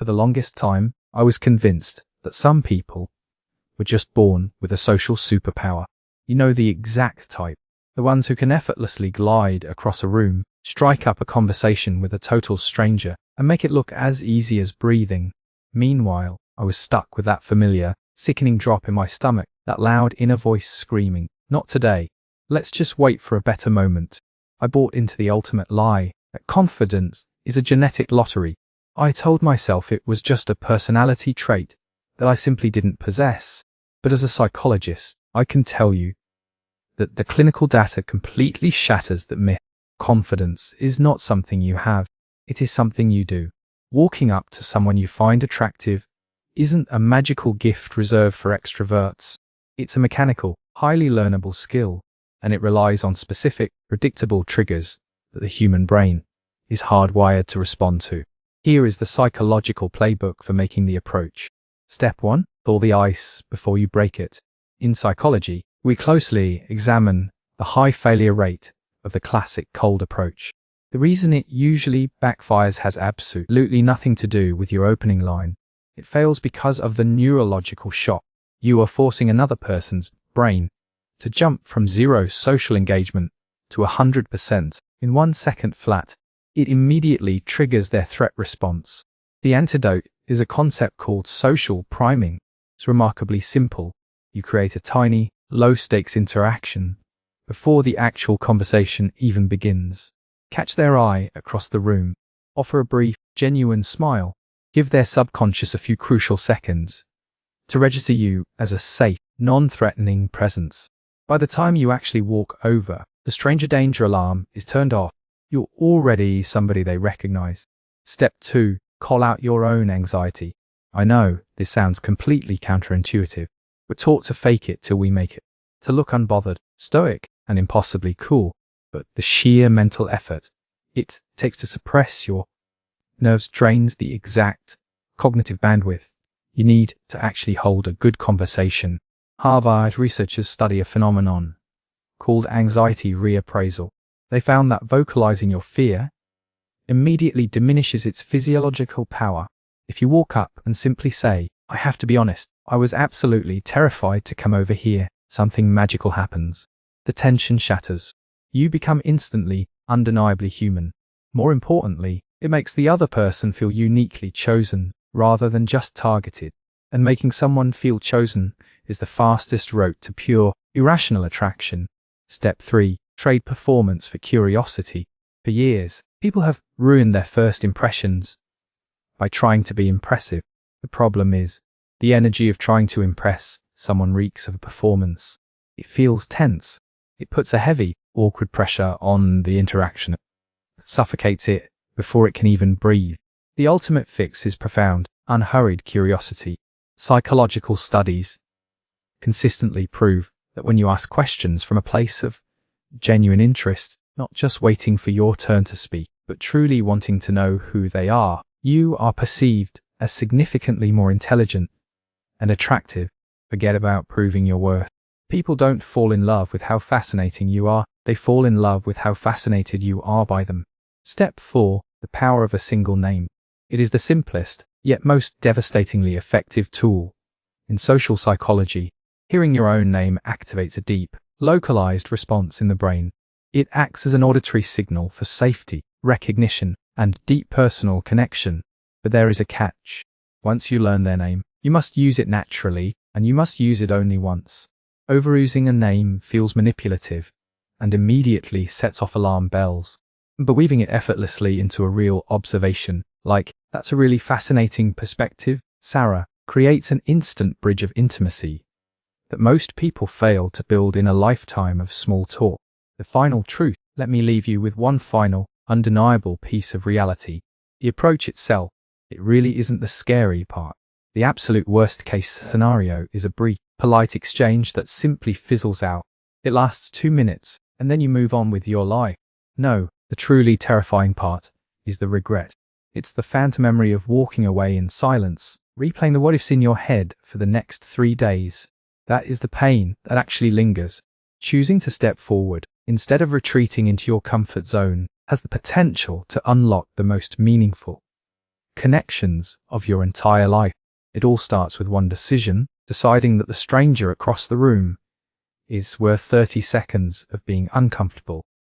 the longest time, I was convinced that some people were just born with a social superpower. You know, the exact type. The ones who can effortlessly glide across a room, strike up a conversation with a total stranger, and make it look as easy as breathing. Meanwhile, I was stuck with that familiar, sickening drop in my stomach, that loud inner voice screaming, "Not today. Let's just wait for a better moment." I bought into the ultimate lie, that confidence is a genetic lottery. I told myself it was just a personality trait that I simply didn't possess. But as a psychologist, I can tell you that the clinical data completely shatters that myth. Confidence is not something you have. It is something you do. Walking up to someone you find attractive isn't a magical gift reserved for extroverts. It's a mechanical, highly learnable skill, and it relies on specific, predictable triggers that the human brain is hardwired to respond to. Here is the psychological playbook for making the approach. Step 1. Thaw the ice before you break it. In psychology, we closely examine the high failure rate of the classic cold approach. The reason it usually backfires has absolutely nothing to do with your opening line. It fails because of the neurological shock. You are forcing another person's brain to jump from zero social engagement to 100% in 1 second flat. It immediately triggers their threat response. The antidote is a concept called social priming. It's remarkably simple. You create a tiny, low-stakes interaction before the actual conversation even begins. Catch their eye across the room. Offer a brief, genuine smile. Give their subconscious a few crucial seconds to register you as a safe, non-threatening presence. By the time you actually walk over, the stranger danger alarm is turned off. You're already somebody they recognize. Step 2. Call out your own anxiety. I know this sounds completely counterintuitive. We're taught to fake it till we make it, to look unbothered, stoic, and impossibly cool. But the sheer mental effort it takes to suppress your nerves drains the exact cognitive bandwidth you need to actually hold a good conversation. Harvard researchers study a phenomenon called anxiety reappraisal. They found that vocalizing your fear immediately diminishes its physiological power. If you walk up and simply say, "I have to be honest, I was absolutely terrified to come over here," something magical happens. The tension shatters. You become instantly, undeniably human. More importantly, it makes the other person feel uniquely chosen rather than just targeted. And making someone feel chosen is the fastest route to pure, irrational attraction. Step 3. Trade performance for curiosity. For years, people have ruined their first impressions by trying to be impressive. The problem is, the energy of trying to impress someone reeks of a performance. It feels tense. It puts a heavy, awkward pressure on the interaction. It suffocates it before it can even breathe. The ultimate fix is profound, unhurried curiosity. Psychological studies consistently prove that when you ask questions from a place of genuine interest, not just waiting for your turn to speak, but truly wanting to know who they are, you are perceived as significantly more intelligent and attractive. Forget about proving your worth. People don't fall in love with how fascinating you are, they fall in love with how fascinated you are by them. Step 4. The power of a single name. It is the simplest, yet most devastatingly effective tool in social psychology. Hearing your own name activates a deep, localized response in the brain. It acts as an auditory signal for safety, recognition, and deep personal connection. But there is a catch. Once you learn their name, you must use it naturally, and you must use it only once. Overusing a name feels manipulative and immediately sets off alarm bells. But weaving it effortlessly into a real observation, like, "That's a really fascinating perspective, Sarah," creates an instant bridge of intimacy that most people fail to build in a lifetime of small talk. The final truth. Let me leave you with one final, undeniable piece of reality. The approach itself, it really isn't the scary part. The absolute worst case scenario is a brief, polite exchange that simply fizzles out. It lasts 2 minutes, and then you move on with your life. No, the truly terrifying part is the regret. It's the phantom memory of walking away in silence, replaying the what-ifs in your head for the next 3 days. That is the pain that actually lingers. Choosing to step forward, instead of retreating into your comfort zone, has the potential to unlock the most meaningful connections of your entire life. It all starts with one decision, deciding that the stranger across the room is worth 30 seconds of being uncomfortable